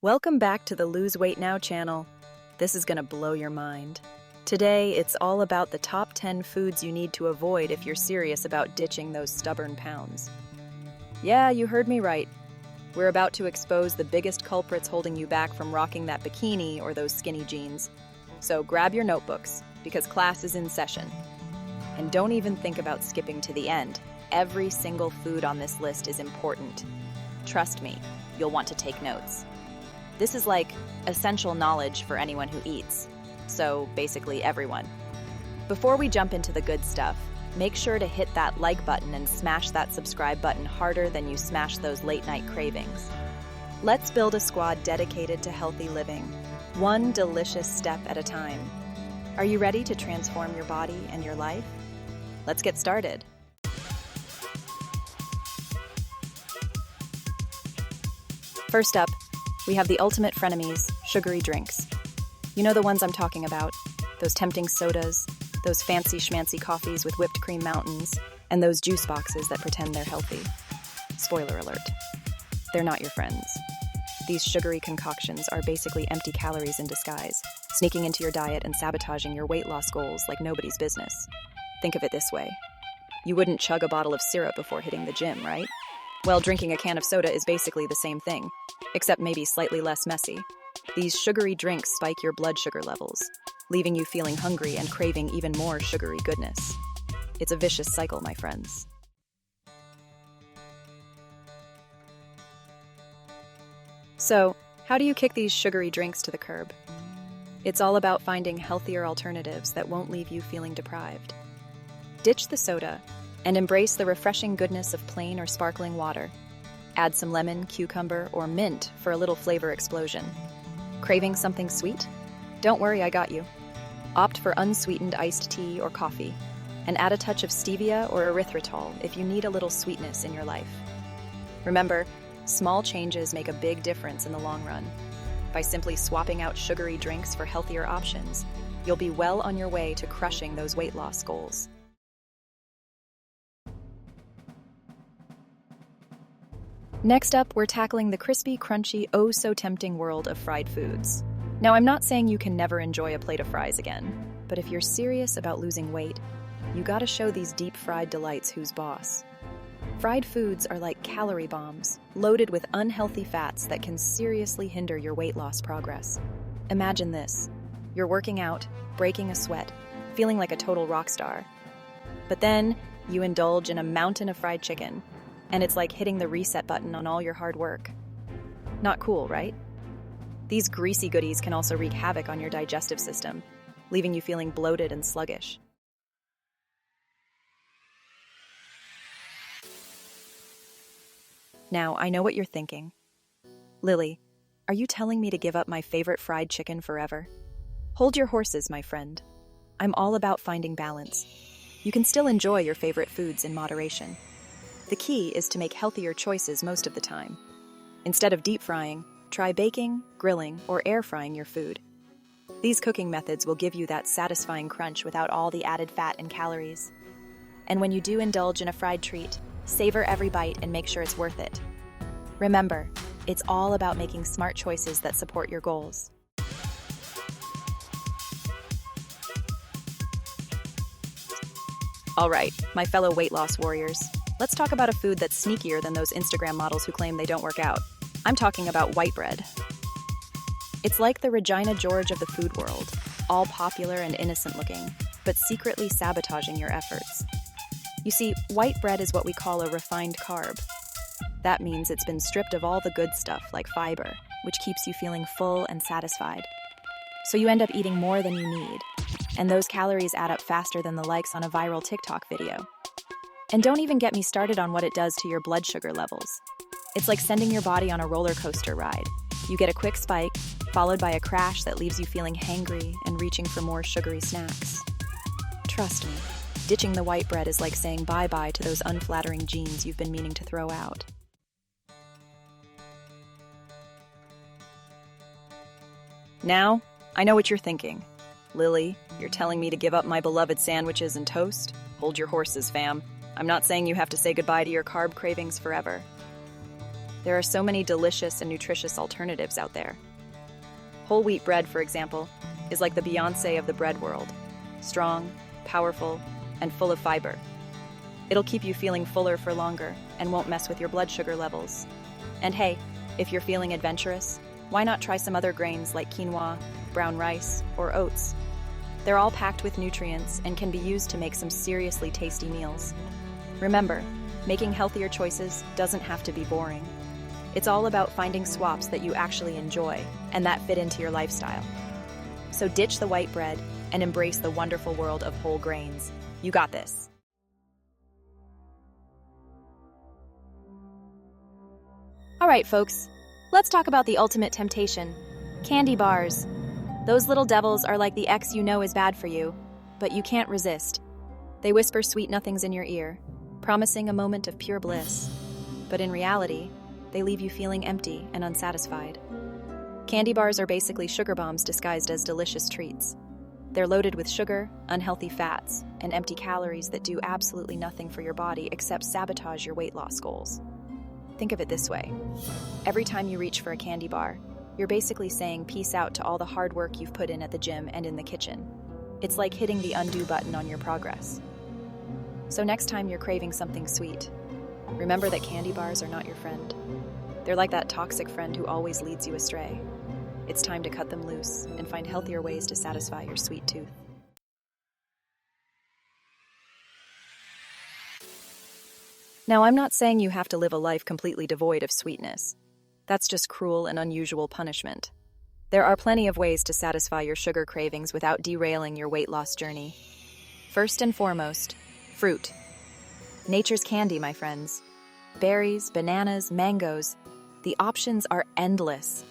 Welcome back to the Lose Weight Now channel. This is gonna blow your mind. Today, it's all about the top 10 foods you need to avoid if you're serious about ditching those stubborn pounds. Yeah, you heard me right. We're about to expose the biggest culprits holding you back from rocking that bikini or those skinny jeans. So grab your notebooks, because class is in session. And don't even think about skipping to the end. Every single food on this list is important. Trust me, you'll want to take notes. This is like essential knowledge for anyone who eats. So basically everyone. Before we jump into the good stuff, make sure to hit that like button and smash that subscribe button harder than you smash those late night cravings. Let's build a squad dedicated to healthy living, one delicious step at a time. Are you ready to transform your body and your life? Let's get started. First up, we have the ultimate frenemies, sugary drinks. You know the ones I'm talking about, those tempting sodas, those fancy schmancy coffees with whipped cream mountains, and those juice boxes that pretend they're healthy. Spoiler alert, they're not your friends. These sugary concoctions are basically empty calories in disguise, sneaking into your diet and sabotaging your weight loss goals like nobody's business. Think of it this way. You wouldn't chug a bottle of syrup before hitting the gym, right? Well, drinking a can of soda is basically the same thing, except maybe slightly less messy. These sugary drinks spike your blood sugar levels, leaving you feeling hungry and craving even more sugary goodness. It's a vicious cycle, my friends. So, how do you kick these sugary drinks to the curb? It's all about finding healthier alternatives that won't leave you feeling deprived. Ditch the soda and embrace the refreshing goodness of plain or sparkling water. Add some lemon, cucumber, or mint for a little flavor explosion. Craving something sweet? Don't worry, I got you. Opt for unsweetened iced tea or coffee, and add a touch of stevia or erythritol if you need a little sweetness in your life. Remember, small changes make a big difference in the long run. By simply swapping out sugary drinks for healthier options, you'll be well on your way to crushing those weight loss goals. Next up, we're tackling the crispy, crunchy, oh-so-tempting world of fried foods. Now, I'm not saying you can never enjoy a plate of fries again, but if you're serious about losing weight, you gotta show these deep-fried delights who's boss. Fried foods are like calorie bombs, loaded with unhealthy fats that can seriously hinder your weight loss progress. Imagine this. You're working out, breaking a sweat, feeling like a total rock star. But then, you indulge in a mountain of fried chicken, and it's like hitting the reset button on all your hard work. Not cool, right? These greasy goodies can also wreak havoc on your digestive system, leaving you feeling bloated and sluggish. Now, I know what you're thinking. Lily, are you telling me to give up my favorite fried chicken forever? Hold your horses, my friend. I'm all about finding balance. You can still enjoy your favorite foods in moderation. The key is to make healthier choices most of the time. Instead of deep frying, try baking, grilling, or air frying your food. These cooking methods will give you that satisfying crunch without all the added fat and calories. And when you do indulge in a fried treat, savor every bite and make sure it's worth it. Remember, it's all about making smart choices that support your goals. All right, my fellow weight loss warriors. Let's talk about a food that's sneakier than those Instagram models who claim they don't work out. I'm talking about white bread. It's like the Regina George of the food world, all popular and innocent looking, but secretly sabotaging your efforts. You see, white bread is what we call a refined carb. That means it's been stripped of all the good stuff like fiber, which keeps you feeling full and satisfied. So you end up eating more than you need, and those calories add up faster than the likes on a viral TikTok video. And don't even get me started on what it does to your blood sugar levels. It's like sending your body on a roller coaster ride. You get a quick spike, followed by a crash that leaves you feeling hangry and reaching for more sugary snacks. Trust me, ditching the white bread is like saying bye-bye to those unflattering jeans you've been meaning to throw out. Now, I know what you're thinking. Lily, you're telling me to give up my beloved sandwiches and toast? Hold your horses, fam. I'm not saying you have to say goodbye to your carb cravings forever. There are so many delicious and nutritious alternatives out there. Whole wheat bread, for example, is like the Beyoncé of the bread world. Strong, powerful, and full of fiber. It'll keep you feeling fuller for longer and won't mess with your blood sugar levels. And hey, if you're feeling adventurous, why not try some other grains like quinoa, brown rice, or oats? They're all packed with nutrients and can be used to make some seriously tasty meals. Remember, making healthier choices doesn't have to be boring. It's all about finding swaps that you actually enjoy and that fit into your lifestyle. So ditch the white bread and embrace the wonderful world of whole grains. You got this. All right, folks, let's talk about the ultimate temptation, candy bars. Those little devils are like the ex you know is bad for you, but you can't resist. They whisper sweet nothings in your ear, promising a moment of pure bliss. But in reality, they leave you feeling empty and unsatisfied. Candy bars are basically sugar bombs disguised as delicious treats. They're loaded with sugar, unhealthy fats, and empty calories that do absolutely nothing for your body except sabotage your weight loss goals. Think of it this way. Every time you reach for a candy bar, you're basically saying peace out to all the hard work you've put in at the gym and in the kitchen. It's like hitting the undo button on your progress. So next time you're craving something sweet, remember that candy bars are not your friend. They're like that toxic friend who always leads you astray. It's time to cut them loose and find healthier ways to satisfy your sweet tooth. Now, I'm not saying you have to live a life completely devoid of sweetness. That's just cruel and unusual punishment. There are plenty of ways to satisfy your sugar cravings without derailing your weight loss journey. First and foremost, fruit. Nature's candy, my friends. Berries, bananas, mangoes. The options are endless.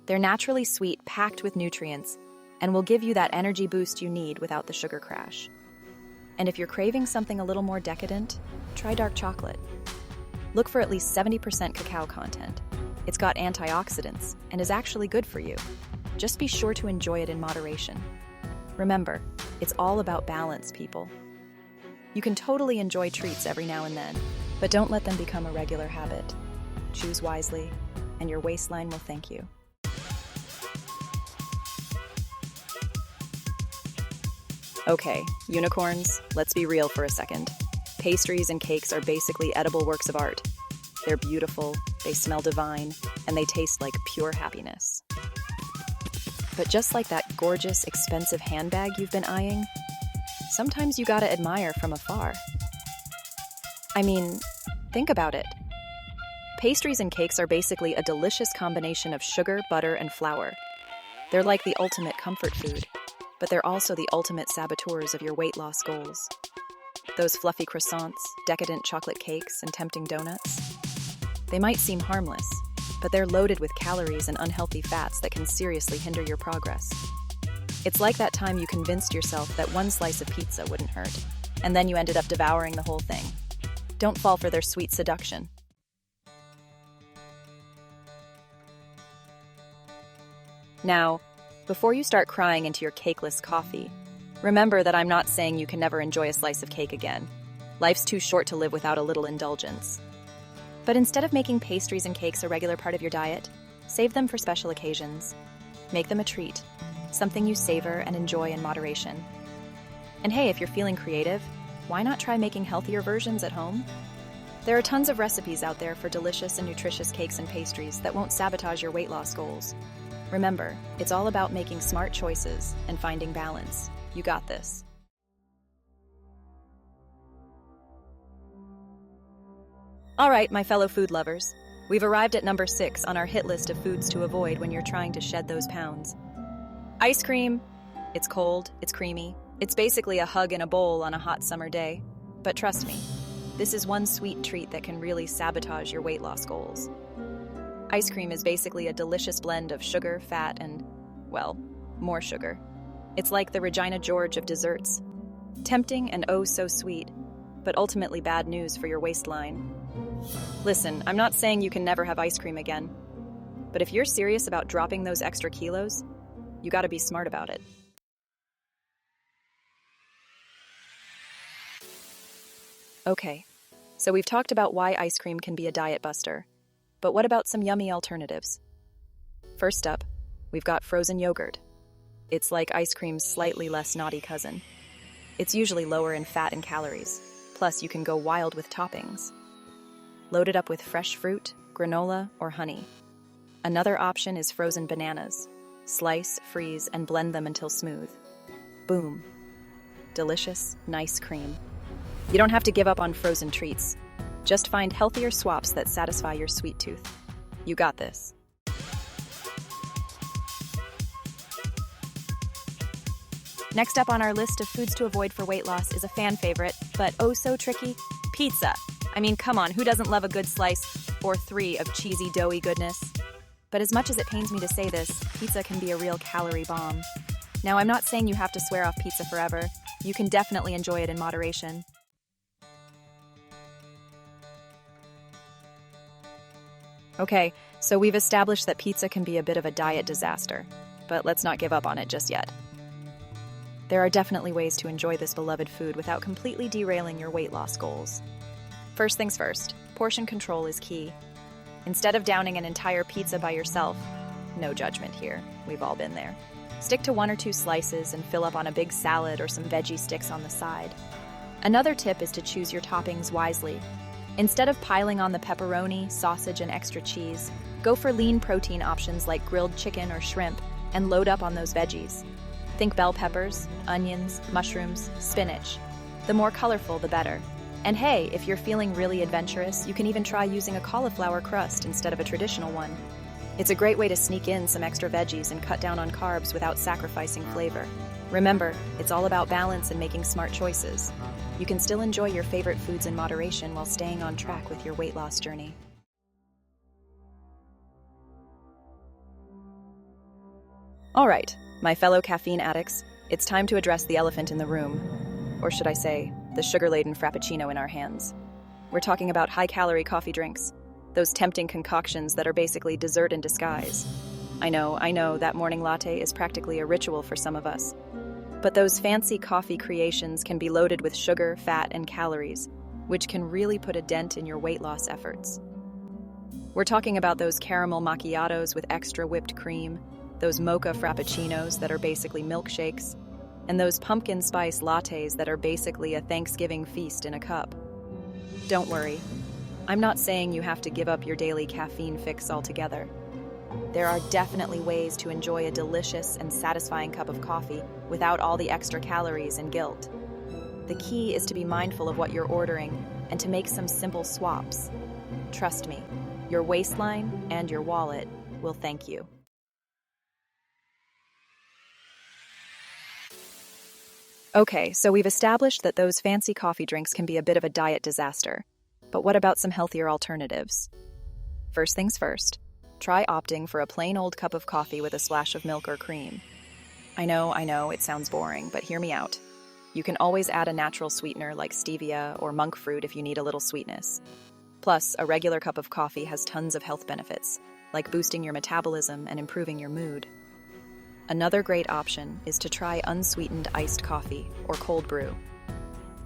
They're naturally sweet, packed with nutrients, and will give you that energy boost you need without the sugar crash. And if you're craving something a little more decadent, try dark chocolate. Look for at least 70% cacao content. It's got antioxidants and is actually good for you. Just be sure to enjoy it in moderation. Remember, it's all about balance, people. You can totally enjoy treats every now and then, but don't let them become a regular habit. Choose wisely, and your waistline will thank you. Okay, unicorns, let's be real for a second. Pastries and cakes are basically edible works of art. They're beautiful, they smell divine, and they taste like pure happiness. But just like that gorgeous, expensive handbag you've been eyeing, sometimes you gotta admire from afar. I mean, think about it. Pastries and cakes are basically a delicious combination of sugar, butter, and flour. They're like the ultimate comfort food, but they're also the ultimate saboteurs of your weight loss goals. Those fluffy croissants, decadent chocolate cakes, and tempting donuts. They might seem harmless, but they're loaded with calories and unhealthy fats that can seriously hinder your progress. It's like that time you convinced yourself that one slice of pizza wouldn't hurt, and then you ended up devouring the whole thing. Don't fall for their sweet seduction. Now, before you start crying into your cakeless coffee, remember that I'm not saying you can never enjoy a slice of cake again. Life's too short to live without a little indulgence. But instead of making pastries and cakes a regular part of your diet, save them for special occasions. Make them a treat, something you savor and enjoy in moderation. And hey, if you're feeling creative, why not try making healthier versions at home? There are tons of recipes out there for delicious and nutritious cakes and pastries that won't sabotage your weight loss goals. Remember, it's all about making smart choices and finding balance. You got this. All right, my fellow food lovers, we've arrived at number 6 on our hit list of foods to avoid when you're trying to shed those pounds. Ice cream. It's cold, it's creamy. It's basically a hug in a bowl on a hot summer day. But trust me, this is one sweet treat that can really sabotage your weight loss goals. Ice cream is basically a delicious blend of sugar, fat, and, well, more sugar. It's like the Regina George of desserts. Tempting and oh so sweet, but ultimately bad news for your waistline. Listen, I'm not saying you can never have ice cream again, but if you're serious about dropping those extra kilos, you gotta be smart about it. Okay, so we've talked about why ice cream can be a diet buster. But what about some yummy alternatives? First up, we've got frozen yogurt. It's like ice cream's slightly less naughty cousin. It's usually lower in fat and calories. Plus, you can go wild with toppings. Load it up with fresh fruit, granola, or honey. Another option is frozen bananas. Slice, freeze, and blend them until smooth. Boom. Delicious, nice cream. You don't have to give up on frozen treats. Just find healthier swaps that satisfy your sweet tooth. You got this. Next up on our list of foods to avoid for weight loss is a fan favorite, but oh so tricky, pizza. I mean, come on, who doesn't love a good slice or three of cheesy, doughy goodness? But as much as it pains me to say this, pizza can be a real calorie bomb. Now, I'm not saying you have to swear off pizza forever. You can definitely enjoy it in moderation. Okay, so we've established that pizza can be a bit of a diet disaster, but let's not give up on it just yet. There are definitely ways to enjoy this beloved food without completely derailing your weight loss goals. First things first, portion control is key. Instead of downing an entire pizza by yourself, no judgment here, we've all been there. Stick to 1 or 2 slices and fill up on a big salad or some veggie sticks on the side. Another tip is to choose your toppings wisely. Instead of piling on the pepperoni, sausage, and extra cheese, go for lean protein options like grilled chicken or shrimp and load up on those veggies. Think bell peppers, onions, mushrooms, spinach. The more colorful, the better. And hey, if you're feeling really adventurous, you can even try using a cauliflower crust instead of a traditional one. It's a great way to sneak in some extra veggies and cut down on carbs without sacrificing flavor. Remember, it's all about balance and making smart choices. You can still enjoy your favorite foods in moderation while staying on track with your weight loss journey. All right, my fellow caffeine addicts, it's time to address the elephant in the room. Or should I say, the sugar-laden frappuccino in our hands. We're talking about high-calorie coffee drinks, those tempting concoctions that are basically dessert in disguise. I know, that morning latte is practically a ritual for some of us. But those fancy coffee creations can be loaded with sugar, fat, and calories, which can really put a dent in your weight loss efforts. We're talking about those caramel macchiatos with extra whipped cream, those mocha frappuccinos that are basically milkshakes, and those pumpkin spice lattes that are basically a Thanksgiving feast in a cup. Don't worry, I'm not saying you have to give up your daily caffeine fix altogether. There are definitely ways to enjoy a delicious and satisfying cup of coffee without all the extra calories and guilt. The key is to be mindful of what you're ordering and to make some simple swaps. Trust me, your waistline and your wallet will thank you. Okay, so we've established that those fancy coffee drinks can be a bit of a diet disaster. But what about some healthier alternatives? First things first, try opting for a plain old cup of coffee with a splash of milk or cream. I know, it sounds boring, but hear me out. You can always add a natural sweetener like stevia or monk fruit if you need a little sweetness. Plus, a regular cup of coffee has tons of health benefits, like boosting your metabolism and improving your mood. Another great option is to try unsweetened iced coffee or cold brew.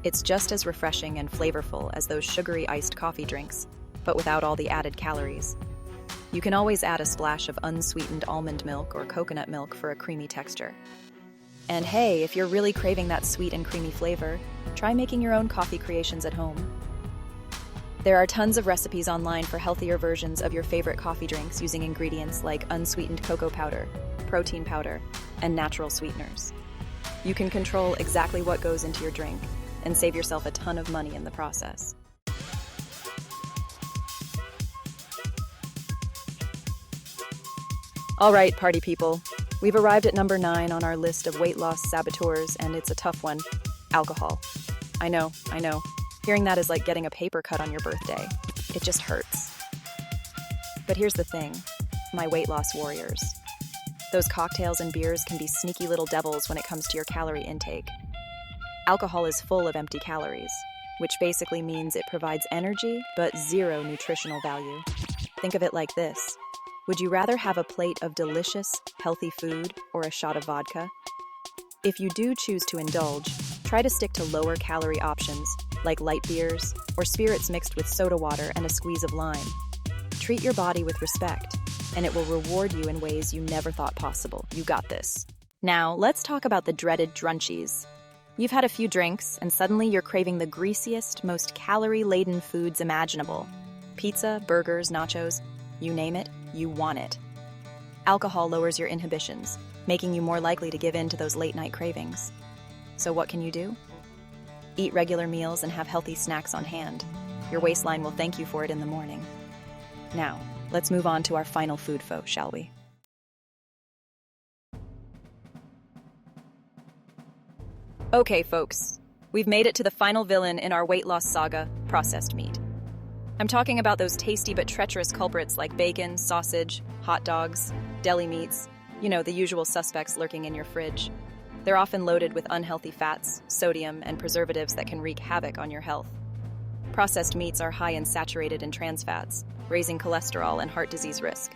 It's just as refreshing and flavorful as those sugary iced coffee drinks, but without all the added calories. You can always add a splash of unsweetened almond milk or coconut milk for a creamy texture. And hey, if you're really craving that sweet and creamy flavor, try making your own coffee creations at home. There are tons of recipes online for healthier versions of your favorite coffee drinks using ingredients like unsweetened cocoa powder, protein powder, and natural sweeteners. You can control exactly what goes into your drink and save yourself a ton of money in the process. All right, party people. We've arrived at number 9 on our list of weight loss saboteurs, and it's a tough one: alcohol. I know. Hearing that is like getting a paper cut on your birthday. It just hurts. But here's the thing, my weight loss warriors. Those cocktails and beers can be sneaky little devils when it comes to your calorie intake. Alcohol is full of empty calories, which basically means it provides energy but zero nutritional value. Think of it like this. Would you rather have a plate of delicious, healthy food or a shot of vodka? If you do choose to indulge, try to stick to lower calorie options like light beers or spirits mixed with soda water and a squeeze of lime. Treat your body with respect, and it will reward you in ways you never thought possible. You got this. Now, let's talk about the dreaded drunchies. You've had a few drinks, and suddenly you're craving the greasiest, most calorie-laden foods imaginable. Pizza, burgers, nachos, you name it, you want it. Alcohol lowers your inhibitions, making you more likely to give in to those late-night cravings. So what can you do? Eat regular meals and have healthy snacks on hand. Your waistline will thank you for it in the morning. Now, let's move on to our final food foe, shall we? Okay, folks, we've made it to the final villain in our weight loss saga, processed meat. I'm talking about those tasty but treacherous culprits like bacon, sausage, hot dogs, deli meats, the usual suspects lurking in your fridge. They're often loaded with unhealthy fats, sodium, and preservatives that can wreak havoc on your health. Processed meats are high in saturated and trans fats, raising cholesterol and heart disease risk.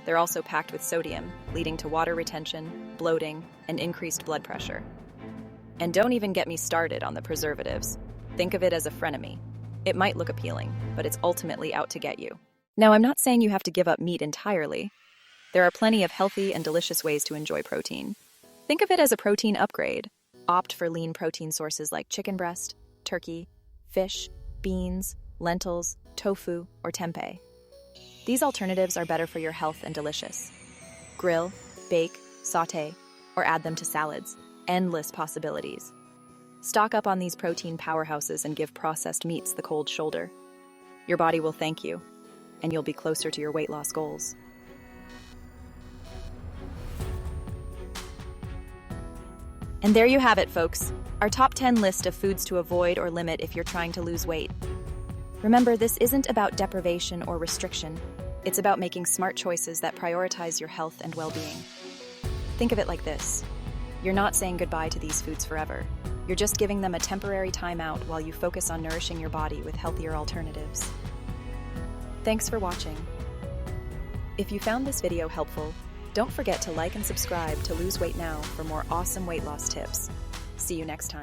They're also packed with sodium, leading to water retention, bloating, and increased blood pressure. And don't even get me started on the preservatives. Think of it as a frenemy. It might look appealing, but it's ultimately out to get you. Now, I'm not saying you have to give up meat entirely. There are plenty of healthy and delicious ways to enjoy protein. Think of it as a protein upgrade. Opt for lean protein sources like chicken breast, turkey, fish, beans, lentils, tofu, or tempeh. These alternatives are better for your health and delicious. Grill, bake, saute, or add them to salads. Endless possibilities. Stock up on these protein powerhouses and give processed meats the cold shoulder. Your body will thank you, and you'll be closer to your weight loss goals. And there you have it, folks. Our top 10 list of foods to avoid or limit if you're trying to lose weight. Remember, this isn't about deprivation or restriction. It's about making smart choices that prioritize your health and well-being. Think of it like this. You're not saying goodbye to these foods forever. You're just giving them a temporary timeout while you focus on nourishing your body with healthier alternatives. Thanks for watching. If you found this video helpful, don't forget to like and subscribe to Lose Weight Now for more awesome weight loss tips. See you next time.